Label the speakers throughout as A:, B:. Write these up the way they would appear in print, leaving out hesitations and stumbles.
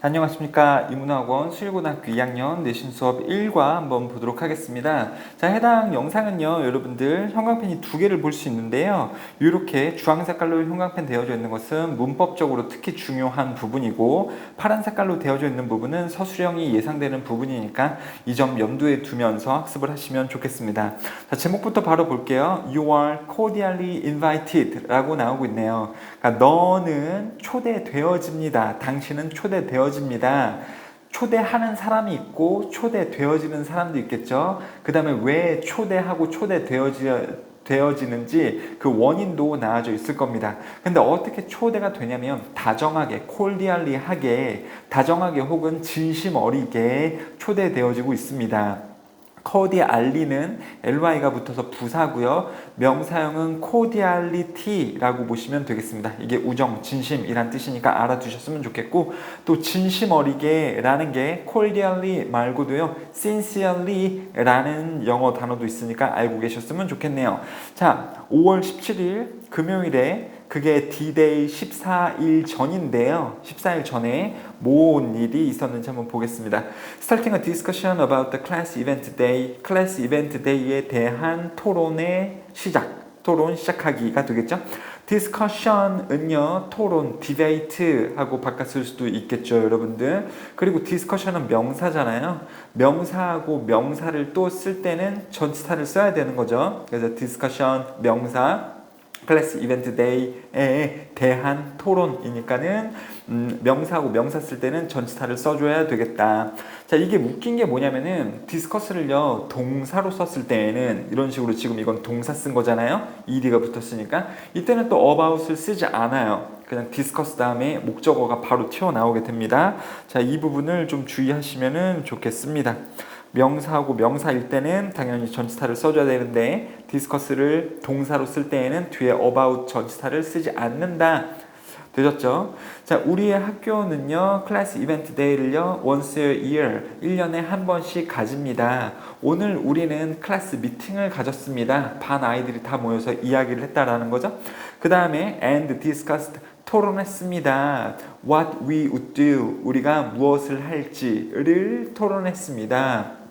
A: 안녕하십니까. 이문학원 수일고등학교 2학년 내신 수업 1과 한번 보도록 하겠습니다. 자, 해당 영상은요, 여러분들 형광펜이 두 개를 볼 수 있는데요. 이렇게 주황 색깔로 형광펜 되어져 있는 것은 문법적으로 특히 중요한 부분이고, 파란 색깔로 되어져 있는 부분은 서술형이 예상되는 부분이니까 이 점 염두에 두면서 학습을 하시면 좋겠습니다. 자, 제목부터 바로 볼게요. You are cordially invited 라고 나오고 있네요. 그러니까 너는 초대되어집니다. 당신은 초대되어집니다. 초대하는 사람이 있고 초대되어지는 사람도 있겠죠. 그 다음에 왜 초대하고 초대되어지는지 그 원인도 나와져 있을 겁니다. 근데 어떻게 초대가 되냐면 다정하게, 콜디알리하게, 다정하게 혹은 진심 어리게 초대되어지고 있습니다. 코디알리는 ly가 붙어서 부사고요. 명사형은 코디알리티라고 보시면 되겠습니다. 이게 우정, 진심이란 뜻이니까 알아두셨으면 좋겠고, 또 진심 어리게 라는 게 cordially 말고도요, sincerely라는 영어 단어도 있으니까 알고 계셨으면 좋겠네요. 자, 5월 17일 금요일에 그게 D-Day 14일 전인데요. 14일 전에 뭔 일이 있었는지 한번 보겠습니다. Starting a discussion about the class event day. 클래스 이벤트 데이에 대한 토론의 토론 시작하기가 되겠죠. discussion은요, 토론, debate하고 바꿨을 수도 있겠죠, 여러분들. 그리고 discussion은 명사잖아요. 명사하고 명사를 또 쓸 때는 전치사를 써야 되는 거죠. 그래서 discussion, 명사, 클래스 이벤트 데이에 대한 토론이니까는 명사하고 명사 쓸 때는 전치사를 써줘야 되겠다. 자, 이게 웃긴 게 뭐냐면은 디스커스를요, 동사로 썼을 때에는 이런 식으로 지금 이건 동사 쓴 거잖아요. ed가 붙었으니까 이때는 또 about을 쓰지 않아요. 그냥 디스커스 다음에 목적어가 바로 튀어나오게 됩니다. 자, 이 부분을 좀 주의하시면은 좋겠습니다. 명사하고 명사일 때는 당연히 전치사를 써줘야 되는데 디스커스를 동사로 쓸 때에는 뒤에 about 전치사를 쓰지 않는다. 되셨죠? 자, 우리의 학교는요, 클래스 이벤트 데이를요, once a year, 1년에 한 번씩 가집니다. 오늘 우리는 클래스 미팅을 가졌습니다. 반 아이들이 다 모여서 이야기를 했다라는 거죠. 그 다음에 and discussed, 토론했습니다. What we would do, 우리가 무엇을 할지를 토론했습니다.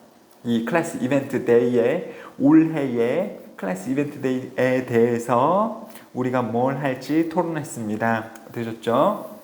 A: 이 클래스 이벤트 데이에 올해의 클래스 이벤트 데이에 대해서 우리가 뭘 할지 토론했습니다. 되셨죠?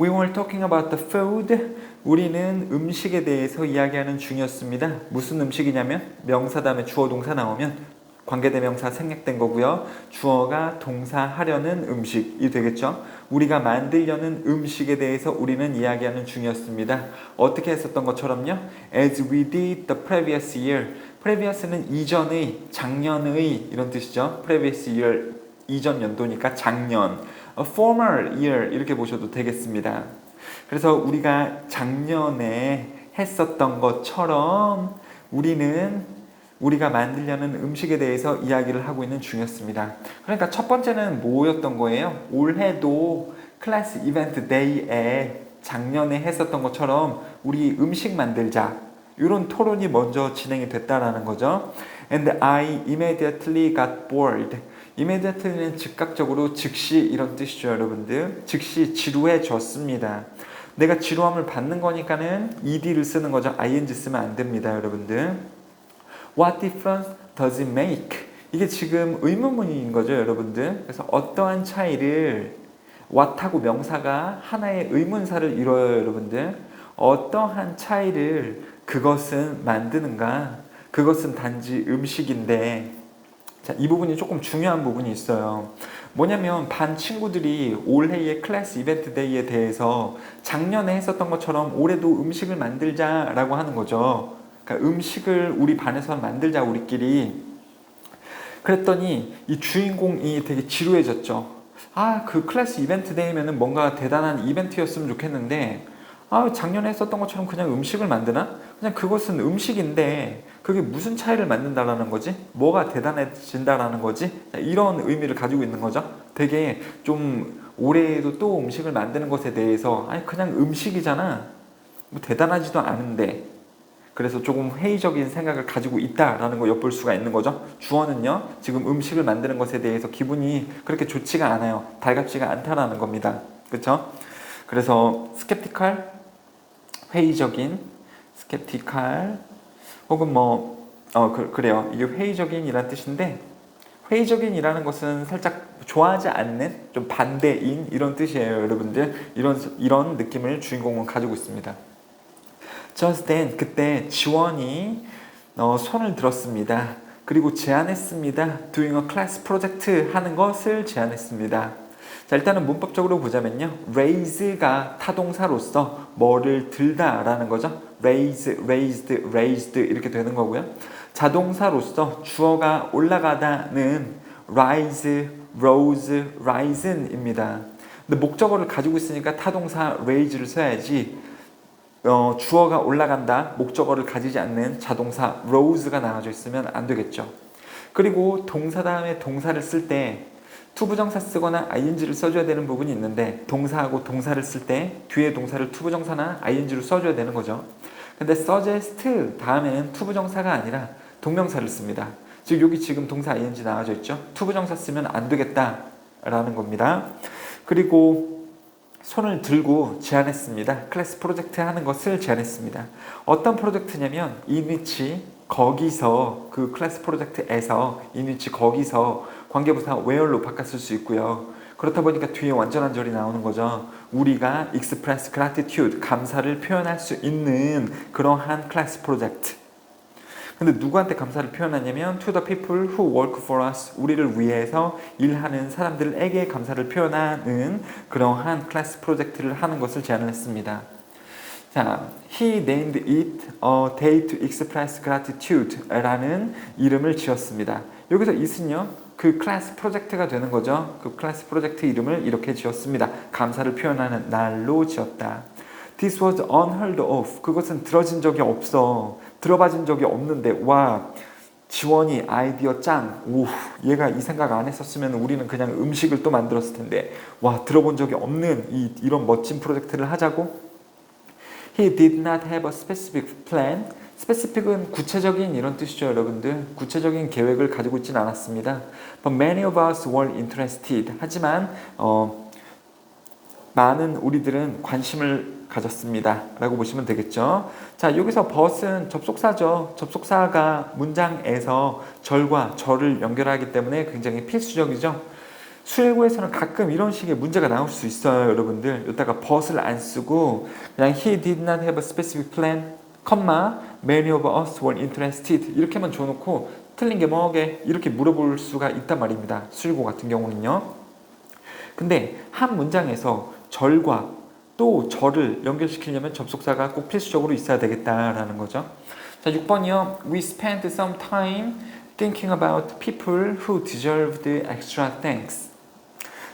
A: We were talking about the food. 우리는 음식에 대해서 이야기하는 중이었습니다. 무슨 음식이냐면 명사 다음에 주어 동사 나오면 관계대명사 생략된 거고요. 주어가 동사 하려는 음식이 되겠죠. 우리가 만들려는 음식에 대해서 우리는 이야기하는 중이었습니다. 어떻게 했었던 것처럼요. As we did the previous year. previous는 이전의, 작년의 이런 뜻이죠. previous year, 이전 연도니까 작년. A former year 이렇게 보셔도 되겠습니다. 그래서 우리가 작년에 했었던 것처럼 우리가 만들려는 음식에 대해서 이야기를 하고 있는 중이었습니다. 그러니까 첫 번째는 뭐였던 거예요? 올해도 클래스 이벤트 데이에 작년에 했었던 것처럼 우리 음식 만들자. 이런 토론이 먼저 진행이 됐다라는 거죠. And I immediately got bored. immediately는 즉각적으로, 즉시 이런 뜻이죠, 여러분들. 즉시 지루해졌습니다. 내가 지루함을 받는 거니까는 ed를 쓰는 거죠. ing 쓰면 안 됩니다, 여러분들. What difference does it make? 이게 지금 의문문인 거죠, 여러분들. 그래서 어떠한 차이를, what하고 명사가 하나의 의문사를 이뤄요, 여러분들. 어떠한 차이를 그것은 만드는가? 그것은 단지 음식인데. 자, 이 부분이 조금 중요한 부분이 있어요. 뭐냐면 반 친구들이 올해의 클래스 이벤트 데이에 대해서 작년에 했었던 것처럼 올해도 음식을 만들자라고 하는 거죠. 그러니까 음식을 우리 반에서 만들자, 우리끼리. 그랬더니 이 주인공이 되게 지루해졌죠. 그 클래스 이벤트 데이면은 뭔가 대단한 이벤트였으면 좋겠는데, 작년에 했었던 것처럼 그냥 음식을 만드나? 그냥 그것은 음식인데 그게 무슨 차이를 만든다라는 거지? 뭐가 대단해진다라는 거지? 이런 의미를 가지고 있는 거죠. 되게 좀 올해에도 또 음식을 만드는 것에 대해서 그냥 음식이잖아. 뭐 대단하지도 않은데. 그래서 조금 회의적인 생각을 가지고 있다라는 거 엿볼 수가 있는 거죠. 주어는요, 지금 음식을 만드는 것에 대해서 기분이 그렇게 좋지가 않아요. 달갑지가 않다라는 겁니다. 그렇죠? 그래서 skeptical, 회의적인, skeptical 혹은 그래요. 이게 회의적인이란 뜻인데 회의적인이라는 것은 살짝 좋아하지 않는 좀 반대인 이런 뜻이에요. 여러분들 이런 느낌을 주인공은 가지고 있습니다. Just then 그때 지원이 손을 들었습니다. 그리고 제안했습니다. Doing a class project 하는 것을 제안했습니다. 자, 일단은 문법적으로 보자면요. raise가 타동사로서 뭐를 들다 라는 거죠. raise, raised, raised 이렇게 되는 거고요. 자동사로서 주어가 올라가다는 rise, rose, risen입니다. 근데 목적어를 가지고 있으니까 타동사 raise를 써야지 주어가 올라간다, 목적어를 가지지 않는 자동사 rose가 나와져 있으면 안 되겠죠. 그리고 동사 다음에 동사를 쓸 때 투부정사 쓰거나 ing를 써줘야 되는 부분이 있는데 동사하고 동사를 쓸 때 뒤에 동사를 투부정사나 ing로 써줘야 되는 거죠. 근데 suggest 다음에는 투부정사가 아니라 동명사를 씁니다. 즉 여기 지금 동사 ing 나와져 있죠. 투부정사 쓰면 안 되겠다라는 겁니다. 그리고 손을 들고 제안했습니다. 클래스 프로젝트 하는 것을 제안했습니다. 어떤 프로젝트냐면 in which 거기서 그 클래스 프로젝트에서 in which 거기서 관계부사 where로 바꿨을 수 있고요. 그렇다 보니까 뒤에 완전한 절이 나오는 거죠. 우리가 express gratitude 감사를 표현할 수 있는 그러한 클래스 프로젝트. 근데 누구한테 감사를 표현하냐면 to the people who work for us 우리를 위해서 일하는 사람들에게 감사를 표현하는 그러한 클래스 프로젝트를 하는 것을 제안을 했습니다. 자, he named it a day to express gratitude 라는 이름을 지었습니다. 여기서 it은요 그 클래스 프로젝트가 되는 거죠. 그 클래스 프로젝트 이름을 이렇게 지었습니다. 감사를 표현하는 날로 지었다. This was unheard of. 그것은 들어진 적이 없어. 들어봐진 적이 없는데 와 지원이 아이디어 짱. 오, 얘가 이 생각 안 했었으면 우리는 그냥 음식을 또 만들었을 텐데 와 들어본 적이 없는 이런 멋진 프로젝트를 하자고. He did not have a specific plan. specific은 구체적인 이런 뜻이죠, 여러분들. 구체적인 계획을 가지고 있지는 않았습니다. But many of us were interested. 하지만 많은 우리들은 관심을 가졌습니다 라고 보시면 되겠죠. 자, 여기서 but은 접속사죠. 접속사가 문장에서 절과 절을 연결하기 때문에 굉장히 필수적이죠. 수일고에서는 가끔 이런 식의 문제가 나올 수 있어요, 여러분들. 여기다가 but을 안 쓰고 그냥 he did not have a specific plan, many of us were interested 이렇게만 줘놓고 틀린 게 뭐게 이렇게 물어볼 수가 있단 말입니다. 수일고 같은 경우는요. 근데 한 문장에서 절과 또 절을 연결시키려면 접속사가 꼭 필수적으로 있어야 되겠다라는 거죠. 자, 6번이요. We spent some time thinking about people who deserved extra thanks.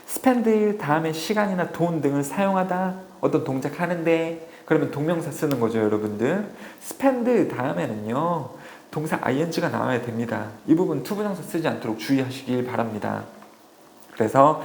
A: spend 다음에 시간이나 돈 등을 사용하다 어떤 동작 하는데 그러면 동명사 쓰는 거죠, 여러분들. spend 다음에는요. 동사 ing가 나와야 됩니다. 이 부분 투부정사 쓰지 않도록 주의하시길 바랍니다. 그래서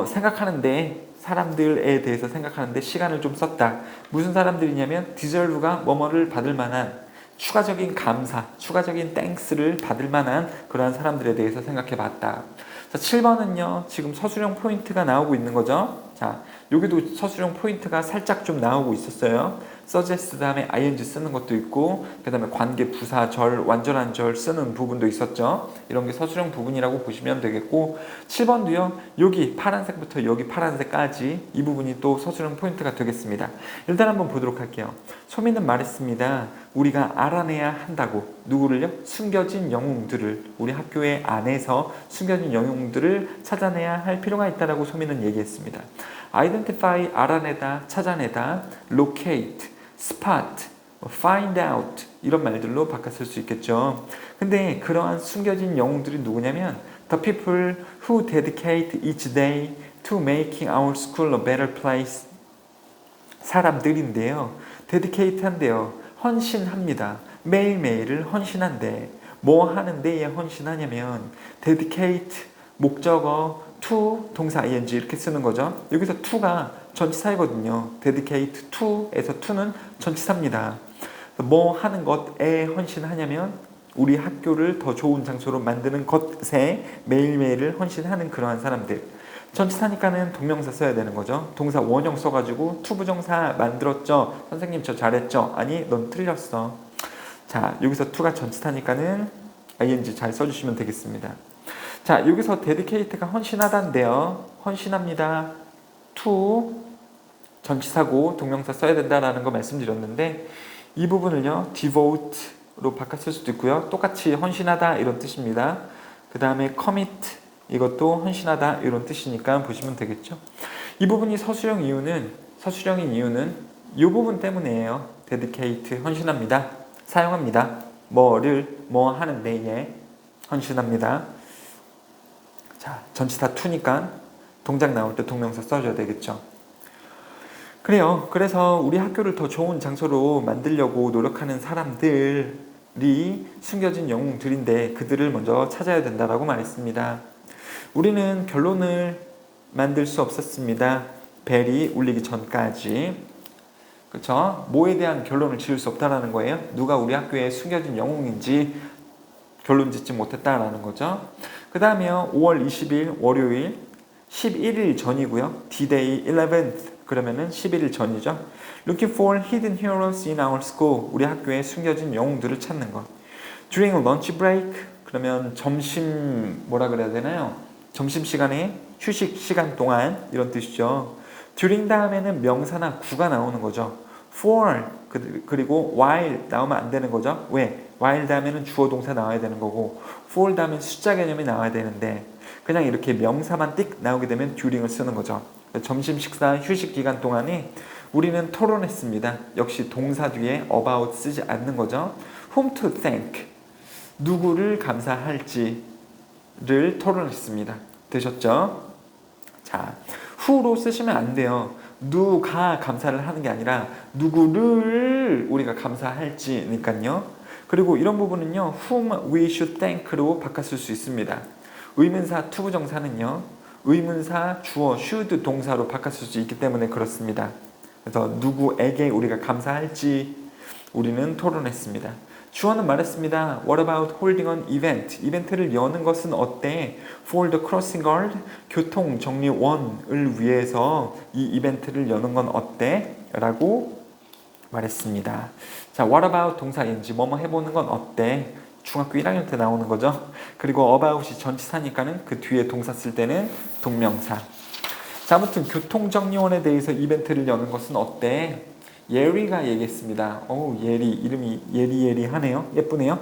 A: 생각하는데 사람들에 대해서 생각하는데 시간을 좀 썼다. 무슨 사람들이냐면 deserve가 뭐뭐를 받을 만한 추가적인 감사, 추가적인 땡스를 받을 만한 그러한 사람들에 대해서 생각해 봤다. 자, 7번은요. 지금 서술형 포인트가 나오고 있는 거죠. 자, 여기도 서술형 포인트가 살짝 좀 나오고 있었어요. suggest 다음에 ing 쓰는 것도 있고 그 다음에 관계, 부사, 절, 완전한 절 쓰는 부분도 있었죠. 이런 게 서술형 부분이라고 보시면 되겠고 7번도요. 여기 파란색부터 여기 파란색까지 이 부분이 또 서술형 포인트가 되겠습니다. 일단 한번 보도록 할게요. 소민은 말했습니다. 우리가 알아내야 한다고. 누구를요? 숨겨진 영웅들을. 우리 학교의 안에서 숨겨진 영웅들을 찾아내야 할 필요가 있다라고 소민은 얘기했습니다. identify, 알아내다, 찾아내다, locate, spot, find out 이런 말들로 바꿨을 수 있겠죠. 근데 그러한 숨겨진 영웅들이 누구냐면 the people who dedicate each day to making our school a better place. 사람들인데요. dedicate 한대요. 헌신합니다. 매일매일을 헌신한대. 뭐 하는 데에 헌신하냐면 dedicate 목적어 to 동사 ing 이렇게 쓰는 거죠. 여기서 to가 전치사이거든요. dedicate to에서 to는 전치사입니다. 뭐 하는 것에 헌신하냐면 우리 학교를 더 좋은 장소로 만드는 것에 매일매일을 헌신하는 그러한 사람들. 전치사니까는 동명사 써야 되는 거죠. 동사 원형 써가지고 투부정사 만들었죠. 선생님 저 잘했죠. 아니 넌 틀렸어. 자 여기서 to가 전치사니까는 ing 잘 써주시면 되겠습니다. 자 여기서 dedicate가 헌신하다인데요. 헌신합니다. to 전치사고 동명사 써야 된다라는 거 말씀드렸는데 이 부분을요 devote로 바꿨을 수도 있고요. 똑같이 헌신하다 이런 뜻입니다. 그 다음에 commit 이것도 헌신하다 이런 뜻이니까 보시면 되겠죠. 이 부분이 서술형인 이유는 이 부분 때문이에요. dedicate 헌신합니다. 사용합니다. 뭐 하는 데에 헌신합니다. 자 전치사 to니까 동작 나올 때 동명사 써줘야 되겠죠. 그래요. 그래서 우리 학교를 더 좋은 장소로 만들려고 노력하는 사람들이 숨겨진 영웅들인데 그들을 먼저 찾아야 된다라고 말했습니다. 우리는 결론을 만들 수 없었습니다. 벨이 울리기 전까지. 그렇죠? 뭐에 대한 결론을 지을 수 없다라는 거예요. 누가 우리 학교에 숨겨진 영웅인지 결론 짓지 못했다라는 거죠. 그 다음에 5월 20일 월요일 11일 전이고요. D-Day 11th 그러면은 11일 전이죠. Looking for hidden heroes in our school. 우리 학교에 숨겨진 영웅들을 찾는 것. During lunch break 그러면 점심 뭐라 그래야 되나요? 점심시간에 휴식 시간 동안 이런 뜻이죠. during 다음에는 명사나 구가 나오는 거죠. for 그리고 while 나오면 안 되는 거죠. 왜? while 다음에는 주어 동사 나와야 되는 거고 for 다음에 숫자 개념이 나와야 되는데 그냥 이렇게 명사만 띡 나오게 되면 during을 쓰는 거죠. 점심 식사 휴식 기간 동안에 우리는 토론했습니다. 역시 동사 뒤에 about 쓰지 않는 거죠. whom to thank 누구를 감사할지를 토론했습니다. 되셨죠? 자, who로 쓰시면 안 돼요. 누가 감사를 하는 게 아니라 누구를 우리가 감사할지니까요. 그리고 이런 부분은요. whom we should thank로 바꿨을 수 있습니다. 의문사 투부정사는요. 의문사 주어 should 동사로 바꿨을 수 있기 때문에 그렇습니다. 그래서 누구에게 우리가 감사할지 우리는 토론했습니다. 주어는 말했습니다. What about holding an event? 이벤트를 여는 것은 어때? For the crossing guard, 교통정리원을 위해서 이 이벤트를 여는 건 어때? 라고 말했습니다. 자, what about 동사인지 뭐뭐 해보는 건 어때? 중학교 1학년 때 나오는 거죠. 그리고 about이 전치사니까는 그 뒤에 동사 쓸 때는 동명사. 자, 아무튼 교통정리원에 대해서 이벤트를 여는 것은 어때? 예리가 얘기했습니다. 예리 이름이 예리하네요. 예쁘네요.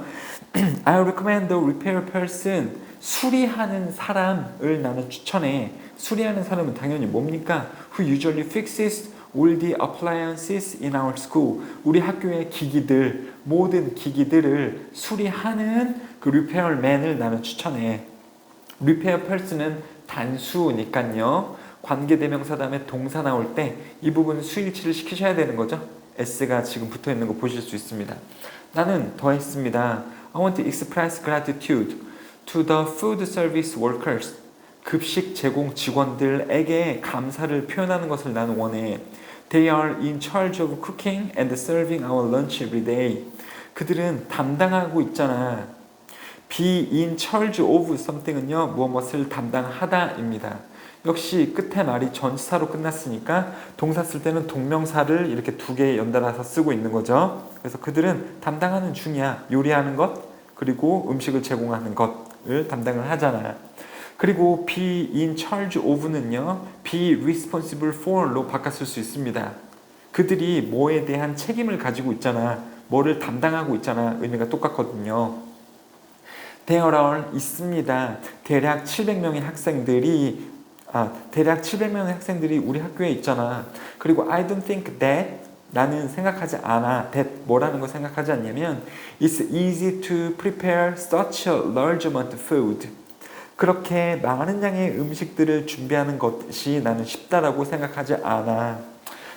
A: I recommend the repair person. 수리하는 사람을 나는 추천해. 수리하는 사람은 당연히 뭡니까? Who usually fixes all the appliances in our school. 우리 학교의 기기들, 모든 기기들을 수리하는 그 repairman을 나는 추천해. repair person은 단수니까요. 관계대명사 다음에 동사 나올 때 이 부분 수일치를 시키셔야 되는 거죠. S가 지금 붙어 있는 거 보실 수 있습니다. 나는 더 했습니다. I want to express gratitude to the food service workers. 급식 제공 직원들에게 감사를 표현하는 것을 나는 원해. They are in charge of cooking and serving our lunch every day. 그들은 담당하고 있잖아. Be in charge of something은요. 무엇을 담당하다입니다. 역시 끝에 말이 전치사로 끝났으니까 동사 쓸 때는 동명사를 이렇게 두 개 연달아서 쓰고 있는 거죠. 그래서 그들은 담당하는 중이야. 요리하는 것 그리고 음식을 제공하는 것을 담당을 하잖아. 그리고 be in charge of는요. be responsible for로 바꿨을 수 있습니다. 그들이 뭐에 대한 책임을 가지고 있잖아. 뭐를 담당하고 있잖아. 의미가 똑같거든요. There are 있습니다. 대략 700명의 학생들이 우리 학교에 있잖아. 그리고 I don't think that 나는 생각하지 않아. that 뭐라는 거 생각하지 않냐면 It's easy to prepare such a large amount of food. 그렇게 많은 양의 음식들을 준비하는 것이 나는 쉽다라고 생각하지 않아.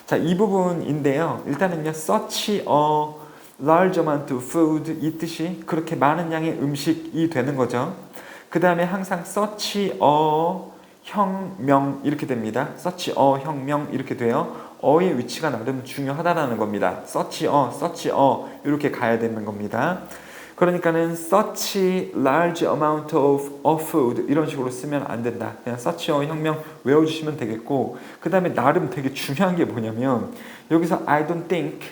A: 자, 이 부분인데요. 일단은요. such a large amount of food 이 뜻이 그렇게 많은 양의 음식이 되는 거죠. 그 다음에 항상 such a 혁명 이렇게 됩니다. such a 혁명 이렇게 돼요. 어의 위치가 나름 중요하다라는 겁니다. such a 이렇게 가야 되는 겁니다. 그러니까는 such large amount of food 이런 식으로 쓰면 안 된다. 그냥 such의 혁명 외워주시면 되겠고, 그 다음에 나름 되게 중요한 게 뭐냐면 여기서 I don't think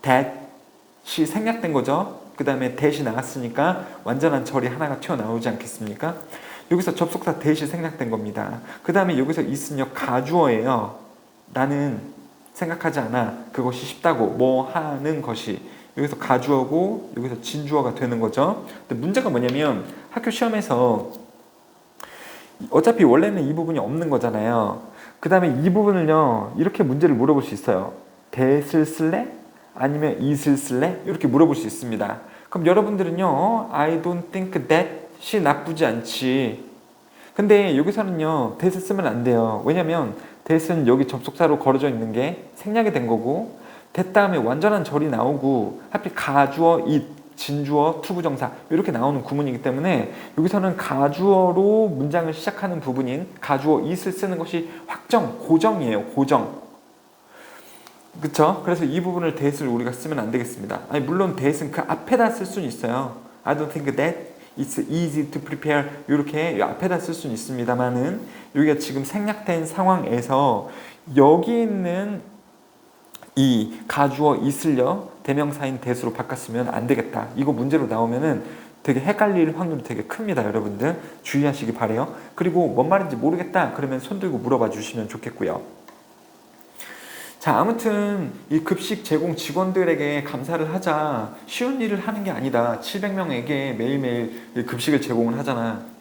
A: that이 생략된 거죠. 그 다음에 that이 나왔으니까 완전한 절이 하나가 튀어나오지 않겠습니까? 여기서 접속사 that이 생략된 겁니다. 그 다음에 여기서 is는요 가주어예요. 나는 생각하지 않아. 그것이 쉽다고 뭐 하는 것이. 여기서 가주어고 여기서 진주어가 되는 거죠. 근데 문제가 뭐냐면 학교 시험에서 어차피 원래는 이 부분이 없는 거잖아요. 그 다음에 이 부분을요 이렇게 문제를 물어볼 수 있어요. that을 쓸래? 아니면 is을 쓸래? 이렇게 물어볼 수 있습니다. 그럼 여러분들은요 I don't think that이 나쁘지 않지. 근데 여기서는요 that을 쓰면 안 돼요. 왜냐면 that은 여기 접속사로 걸어져 있는 게 생략이 된 거고, that 다음에 완전한 절이 나오고 하필 가주어, it, 진주어, 투부정사 이렇게 나오는 구문이기 때문에 여기서는 가주어로 문장을 시작하는 부분인 가주어 it을 쓰는 것이 확정, 고정이에요. 고정. 그쵸? 그래서 이 부분을 that을 우리가 쓰면 안 되겠습니다. 아니 물론 that은 그 앞에다 쓸 수는 있어요. I don't think that it's easy to prepare 이렇게 앞에다 쓸 수는 있습니다만은 여기가 지금 생략된 상황에서 여기 있는 이 가주어 it을요 대명사인 that으로 바꿨으면 안 되겠다. 이거 문제로 나오면은 되게 헷갈릴 확률이 되게 큽니다. 여러분들 주의하시기 바래요. 그리고 뭔 말인지 모르겠다 그러면 손 들고 물어봐 주시면 좋겠고요. 자, 아무튼 이 급식 제공 직원들에게 감사를 하자. 쉬운 일을 하는 게 아니다. 700명에게 매일매일 급식을 제공을 하잖아.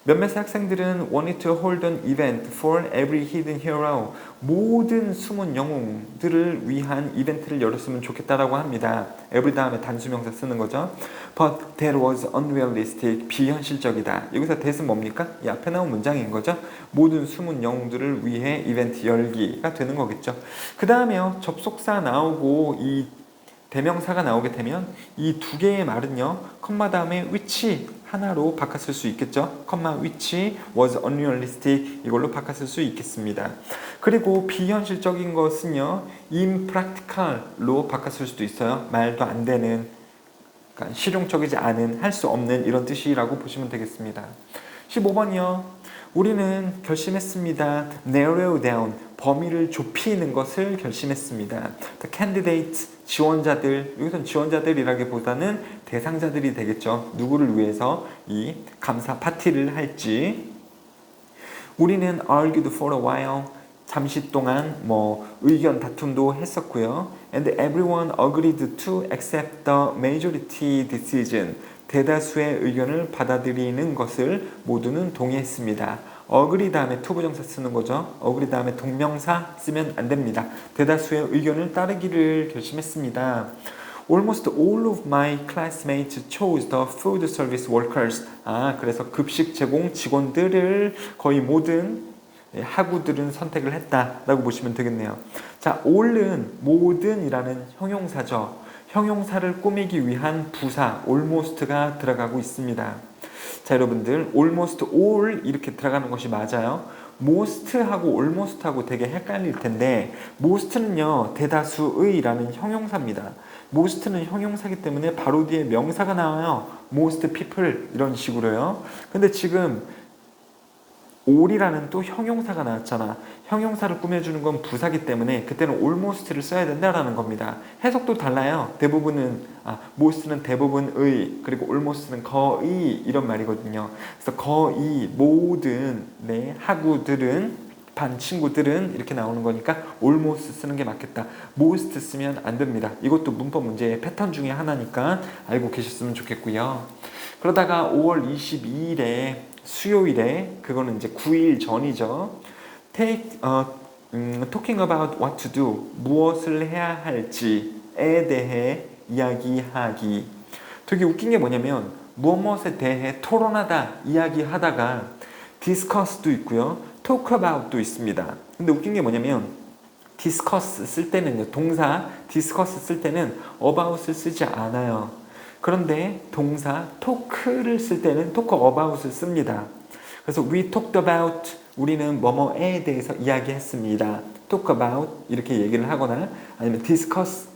A: 몇몇 학생들은 wanted to hold an event for every hidden hero. 모든 숨은 영웅들을 위한 이벤트를 열었으면 좋겠다라고 합니다. every 다음에 단수명사 쓰는 거죠. But that was unrealistic. 비현실적이다. 여기서 that은 뭡니까? 이 앞에 나온 문장인 거죠. 모든 숨은 영웅들을 위해 이벤트 열기가 되는 거겠죠. 그 다음에요. 접속사 나오고 이 대명사가 나오게 되면 이 두 개의 말은요. 컴마 다음에 which 하나로 바꿨을 수 있겠죠. 컴마 which was unrealistic 이걸로 바꿨을 수 있겠습니다. 그리고 비현실적인 것은요. impractical로 바꿨을 수도 있어요. 말도 안 되는, 그러니까 실용적이지 않은, 할 수 없는 이런 뜻이라고 보시면 되겠습니다. 15번이요. 우리는 결심했습니다. narrow down, 범위를 좁히는 것을 결심했습니다. The candidate, 지원자들, 여기서는 지원자들이라기보다는 대상자들이 되겠죠. 누구를 위해서 이 감사 파티를 할지. 우리는 argued for a while, 잠시 동안 의견 다툼도 했었고요. And everyone agreed to accept the majority decision. 대다수의 의견을 받아들이는 것을 모두는 동의했습니다. agree 다음에 투부정사 쓰는 거죠. agree 다음에 동명사 쓰면 안 됩니다. 대다수의 의견을 따르기를 결심했습니다. Almost all of my classmates chose the food service workers. 그래서 급식 제공 직원들을 거의 모든 학우들은 선택을 했다라고 보시면 되겠네요. 자, all은 모든이라는 형용사죠. 형용사를 꾸미기 위한 부사 almost가 들어가고 있습니다. 자, 여러분들 almost all 이렇게 들어가는 것이 맞아요. most하고 almost하고 되게 헷갈릴 텐데 most는요 대다수의라는 형용사입니다. most는 형용사이기 때문에 바로 뒤에 명사가 나와요. most people 이런 식으로요. 근데 지금 all이라는 또 형용사가 나왔잖아. 형용사를 꾸며주는 건 부사기 때문에 그때는 almost를 써야 된다라는 겁니다. 해석도 달라요. 대부분은 most는 대부분의, 그리고 almost는 거의 이런 말이거든요. 그래서 거의 모든 학우들은, 반 친구들은 이렇게 나오는 거니까 almost 쓰는 게 맞겠다. most 쓰면 안 됩니다. 이것도 문법 문제의 패턴 중에 하나니까 알고 계셨으면 좋겠고요. 그러다가 5월 22일에 수요일에, 그거는 이제 9일 전이죠. Talking about what to do, 무엇을 해야 할지에 대해 이야기하기. 되게 웃긴 게 뭐냐면 무엇에 대해 토론하다, 이야기하다가 discuss도 있고요. talk about도 있습니다. 근데 웃긴 게 뭐냐면 discuss 쓸 때는요, 동사 discuss 쓸 때는 about을 쓰지 않아요. 그런데 동사 talk를 쓸 때는 talk about을 씁니다. 그래서 we talked about, 우리는 뭐뭐에 대해서 이야기했습니다. talk about 이렇게 얘기를 하거나 아니면 discuss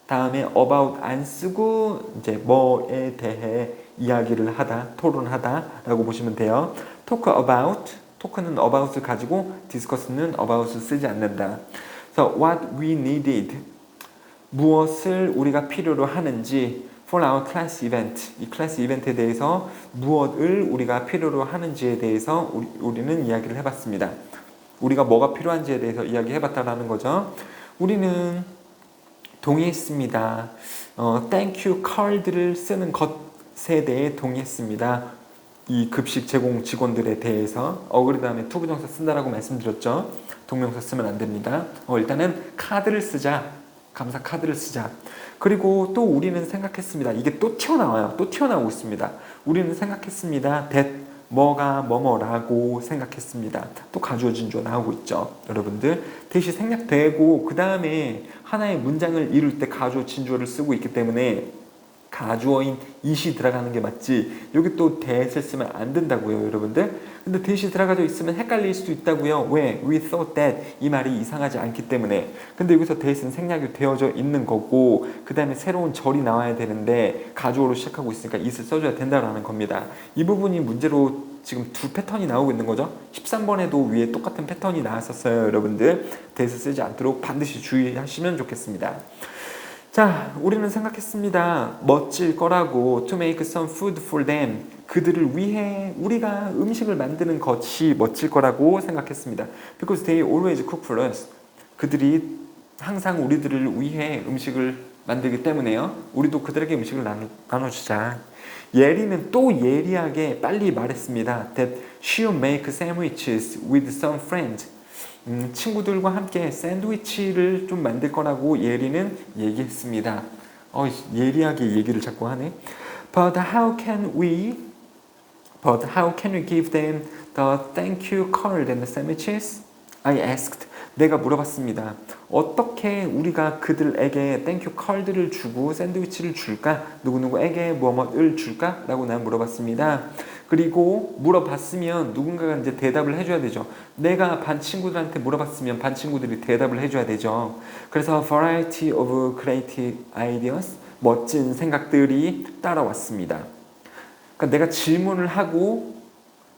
A: 다음에 about 안 쓰고 이제 뭐에 대해 이야기를 하다, 토론하다 라고 보시면 돼요. talk about, talk는 about을 가지고 discuss는 about을 쓰지 않는다. So what we needed, 무엇을 우리가 필요로 하는지 for our class event, 이 클래스 이벤트에 대해서 무엇을 우리가 필요로 하는지에 대해서 우리는 이야기를 해봤습니다. 우리가 뭐가 필요한지에 대해서 이야기해봤다라는 거죠. 우리는 동의했습니다. thank you card를 쓰는 것에 대해 동의했습니다. 이 급식 제공 직원들에 대해서 그 다음에 to 부정사 쓴다라고 말씀드렸죠. 동명사 쓰면 안 됩니다. 일단은 카드를 쓰자. 감사 카드를 쓰자. 그리고 또 우리는 생각했습니다. 이게 또 튀어나와요. 또 튀어나오고 있습니다. 우리는 생각했습니다. that 뭐가 뭐뭐라고 생각했습니다. 또 가주어 진주어 나오고 있죠. 여러분들 대시 생략되고 그 다음에 하나의 문장을 이룰 때 가주어 진주어를 쓰고 있기 때문에 가주어인 it이 들어가는 게 맞지 여기 또 that을 쓰면 안 된다고요. 여러분들 근데 that이 들어가져 있으면 헷갈릴 수도 있다고요. 왜? We thought that 이 말이 이상하지 않기 때문에. 근데 여기서 that은 생략이 되어져 있는 거고 그 다음에 새로운 절이 나와야 되는데 가주어로 시작하고 있으니까 it을 써줘야 된다라는 겁니다. 이 부분이 문제로 지금 두 패턴이 나오고 있는 거죠. 13번에도 위에 똑같은 패턴이 나왔었어요. 여러분들 that을 쓰지 않도록 반드시 주의하시면 좋겠습니다. 자, 우리는 생각했습니다. 멋질 거라고 to make some food for them. 그들을 위해 우리가 음식을 만드는 것이 멋질 거라고 생각했습니다. Because they always cook for us. 그들이 항상 우리들을 위해 음식을 만들기 때문에요. 우리도 그들에게 음식을 나눠주자. 예리는 또 예리하게 빨리 말했습니다. That she'll make sandwiches with some friends. 친구들과 함께 샌드위치를 좀 만들 거라고 예리는 얘기했습니다. 예리하게 얘기를 자꾸 하네. But how can we give them the thank you card and the sandwiches? I asked. 내가 물어봤습니다. 어떻게 우리가 그들에게 땡큐 컬드를 주고 샌드위치를 줄까? 누구누구에게 뭐뭐를 줄까? 라고 난 물어봤습니다. 그리고 물어봤으면 누군가가 이제 대답을 해줘야 되죠. 내가 반 친구들한테 물어봤으면 반 친구들이 대답을 해줘야 되죠. 그래서 variety of creative ideas, 멋진 생각들이 따라왔습니다. 그러니까 내가 질문을 하고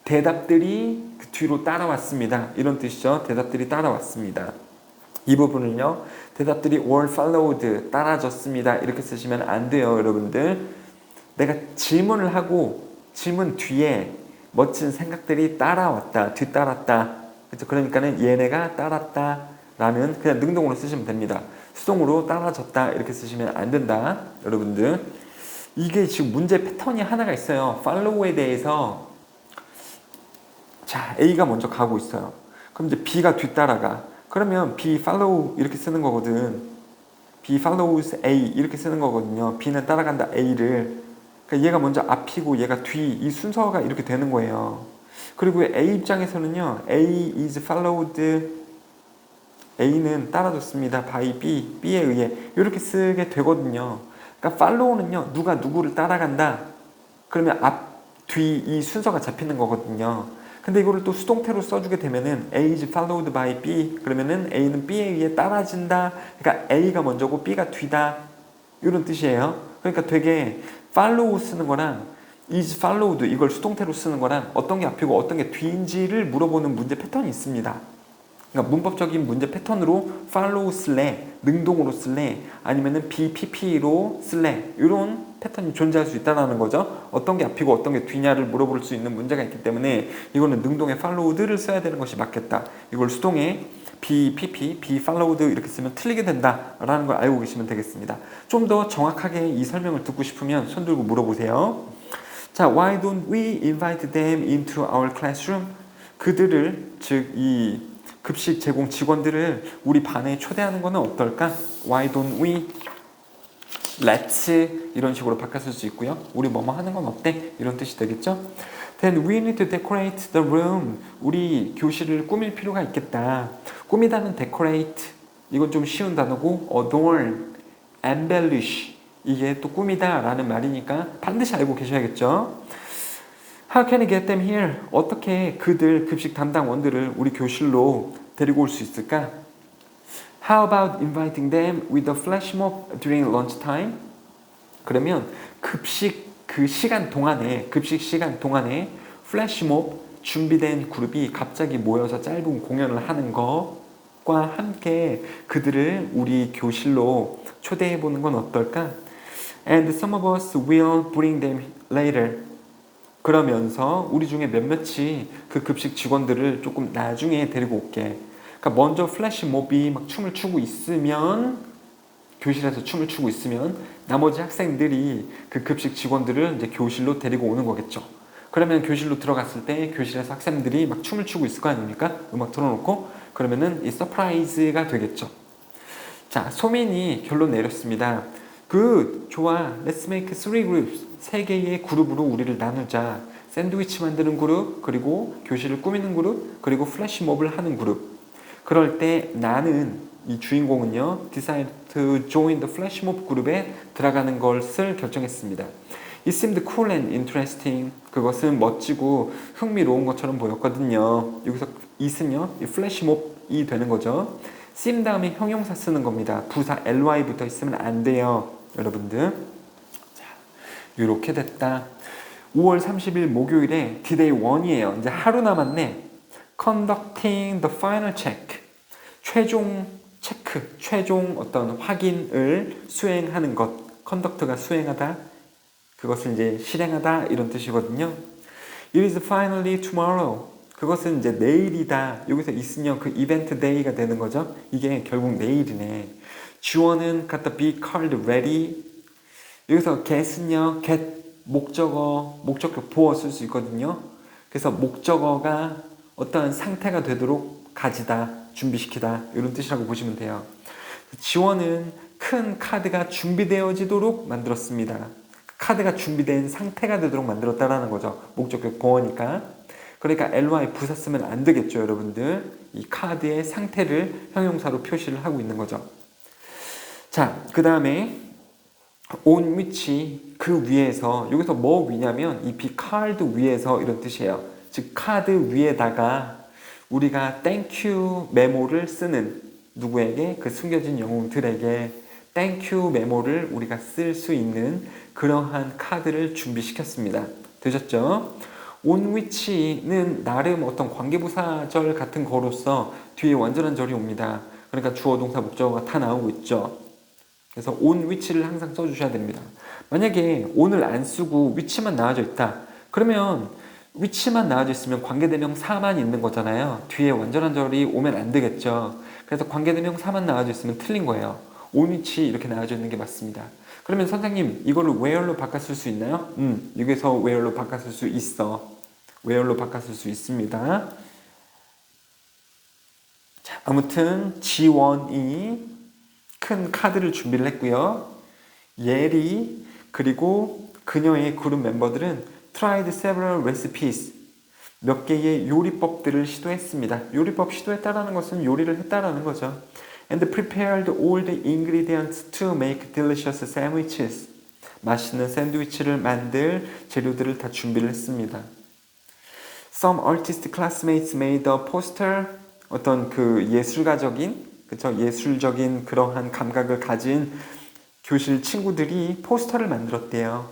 A: 대답들이 그 뒤로 따라왔습니다. 이런 뜻이죠. 대답들이 따라왔습니다. 이 부분은요. 대답들이 were followed, 따라졌습니다. 이렇게 쓰시면 안 돼요. 여러분들. 내가 질문을 하고 질문 뒤에 멋진 생각들이 따라왔다. 뒤따랐다. 그렇죠? 그러니까는 얘네가 따랐다. 라는 그냥 능동으로 쓰시면 됩니다. 수동으로 따라졌다. 이렇게 쓰시면 안 된다. 여러분들. 이게 지금 문제 패턴이 하나가 있어요. follow에 대해서 자, A가 먼저 가고 있어요. 그럼 이제 B가 뒤따라가. 그러면 B follow 이렇게 쓰는 거거든. B follows A 이렇게 쓰는 거거든요. B는 따라간다 A를. 그러니까 얘가 먼저 앞이고 얘가 뒤. 이 순서가 이렇게 되는 거예요. 그리고 A 입장에서는요. A is followed. A는 따라줬습니다. by B. B에 의해. 이렇게 쓰게 되거든요. 그러니까 follow는요. 누가 누구를 따라간다. 그러면 앞, 뒤 이 순서가 잡히는 거거든요. 근데 이거를 또 수동태로 써주게 되면은 A is followed by B 그러면은 A는 B에 의해 따라진다. 그러니까 A가 먼저고 B가 뒤다. 이런 뜻이에요. 그러니까 되게 follow 쓰는 거랑 is followed 이걸 수동태로 쓰는 거랑 어떤 게 앞이고 어떤 게 뒤인지를 물어보는 문제 패턴이 있습니다. 그러니까 문법적인 문제 패턴으로 follow 쓸래, 능동으로 쓸래, 아니면은 BPP로 쓸래 이런 패턴이 존재할 수 있다는 거죠. 어떤 게 앞이고 어떤 게 뒤냐를 물어볼 수 있는 문제가 있기 때문에 이거는 능동에 followed를 써야 되는 것이 맞겠다. 이걸 수동에 BPP, be followed 이렇게 쓰면 틀리게 된다라는 걸 알고 계시면 되겠습니다. 좀 더 정확하게 이 설명을 듣고 싶으면 손 들고 물어보세요. 자, why don't we invite them into our classroom? 그들을, 즉 이 급식 제공 직원들을 우리 반에 초대하는 것은 어떨까? Why don't we? Let's 이런 식으로 바꿨을 수 있고요. 우리 뭐뭐 하는 건 어때? 이런 뜻이 되겠죠? Then we need to decorate the room. 우리 교실을 꾸밀 필요가 있겠다. 꾸미다는 decorate 이건 좀 쉬운 단어고 adorn, embellish 이게 또 꾸미다 라는 말이니까 반드시 알고 계셔야겠죠. How can I get them here? 어떻게 그들 급식 담당원들을 우리 교실로 데리고 올 수 있을까? How about inviting them with a flash mob during lunchtime? 그러면 급식 시간 동안에 플래시몹 준비된 그룹이 갑자기 모여서 짧은 공연을 하는 것과 함께 그들을 우리 교실로 초대해 보는 건 어떨까? And some of us will bring them later. 그러면서 우리 중에 몇몇이 그 급식 직원들을 조금 나중에 데리고 올게. 그러니까 먼저 플래시몹이 막 춤을 추고 있으면 교실에서 춤을 추고 있으면 나머지 학생들이 그 급식 직원들을 이제 교실로 데리고 오는 거겠죠. 그러면 교실로 들어갔을 때 교실에서 학생들이 막 춤을 추고 있을 거 아닙니까? 음악 틀어놓고 그러면은 이 서프라이즈가 되겠죠. 자, 소민이 결론 내렸습니다. 좋아. Let's make 3 groups. 3개의 그룹으로 우리를 나누자. 샌드위치 만드는 그룹, 그리고 교실을 꾸미는 그룹, 그리고 플래시몹을 하는 그룹. 그럴 때 나는 이 주인공은요, decide to join the flash mob 그룹에 들어가는 것을 결정했습니다. It seemed cool and interesting. 그것은 멋지고 흥미로운 것처럼 보였거든요. 여기서 it은요, 이 flash mob이 되는 거죠. seem 다음에 형용사 쓰는 겁니다. 부사 ly 붙어 있으면 안 돼요, 여러분들. 자, 이렇게 됐다. 5월 30일 목요일에 D-Day 1이에요. 이제 하루 남았네. Conducting the final check. 최종 체크, 최종 어떤 확인을 수행하는 것. conduct가 수행하다, 그것을 이제 실행하다 이런 뜻이거든요. It is finally tomorrow. 그것은 이제 내일이다. 여기서 있으면 그 이벤트 데이가 되는 거죠. 이게 결국 내일이네. 지원은 got the big card ready. 여기서 get은요, get 목적격 보어 쓸 수 있거든요. 그래서 목적어가 어떠한 상태가 되도록 가지다, 준비시키다 이런 뜻이라고 보시면 돼요. 지원은 큰 카드가 준비되어지도록 만들었습니다. 카드가 준비된 상태가 되도록 만들었다라는 거죠. 목적격 보어니까. 그러니까 ly 부사 쓰면 안 되겠죠, 여러분들. 이 카드의 상태를 형용사로 표시를 하고 있는 거죠. 자, 그 다음에 on which, 그 위에서. 여기서 뭐 위냐면 이 be card 위에서 이런 뜻이에요. 즉 카드 위에다가 우리가 땡큐 메모를 쓰는, 누구에게? 그 숨겨진 영웅들에게 땡큐 메모를 우리가 쓸 수 있는 그러한 카드를 준비시켰습니다. 되셨죠? on which는 나름 어떤 관계부사절 같은 거로서 뒤에 완전한 절이 옵니다. 그러니까 주어, 동사, 목적어가 다 나오고 있죠. 그래서 on which를 항상 써주셔야 됩니다. 만약에 on을 안 쓰고 which만 나와져 있다. 그러면 which만 나와져 있으면 관계대명사만 있는 거잖아요. 뒤에 완전한 절이 오면 안 되겠죠. 그래서 관계대명사만 나와져 있으면 틀린 거예요. on which 이렇게 나와져 있는 게 맞습니다. 그러면 선생님 이거를 where로 바꿨을 수 있나요? 여기서 where로 바꿨을 수 있어. where로 바꿨을 수 있습니다. 자, 아무튼 지원이 큰 카드를 준비를 했고요. 예리 그리고 그녀의 그룹 멤버들은 tried several recipes. 몇 개의 요리법들을 시도했습니다. 요리법 시도했다라는 것은 요리를 했다라는 거죠. And prepared all the ingredients to make delicious sandwiches. 맛있는 샌드위치를 만들 재료들을 다 준비를 했습니다. Some artist classmates made a poster. 어떤 그 예술가적인, 그쵸? 예술적인 그러한 감각을 가진 교실 친구들이 포스터를 만들었대요.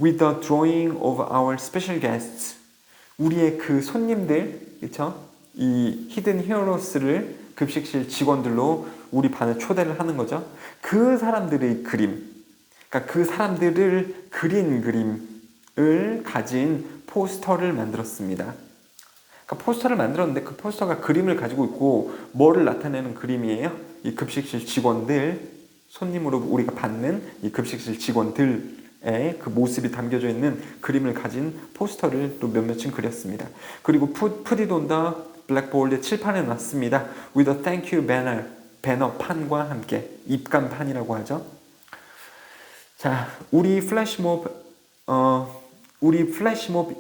A: With the drawing of our special guests. 우리의 그 손님들, 그쵸? 이 히든 히어로스를 급식실 직원들로 우리 반에 초대를 하는 거죠. 그 사람들의 그림, 그러니까 그 사람들을 그린 그림을 가진 포스터를 만들었습니다. 그러니까 포스터를 만들었는데 그 포스터가 그림을 가지고 있고 뭐를 나타내는 그림이에요? 이 급식실 직원들, 손님으로 우리가 받는 이 급식실 직원들의 그 모습이 담겨져 있는 그림을 가진 포스터를 또 몇몇은 그렸습니다. 그리고 put it on the 블랙보드에 칠판에 놨습니다. With a thank you banner, 배너판과 함께, 입간판이라고 하죠. 자, 우리 플래시몹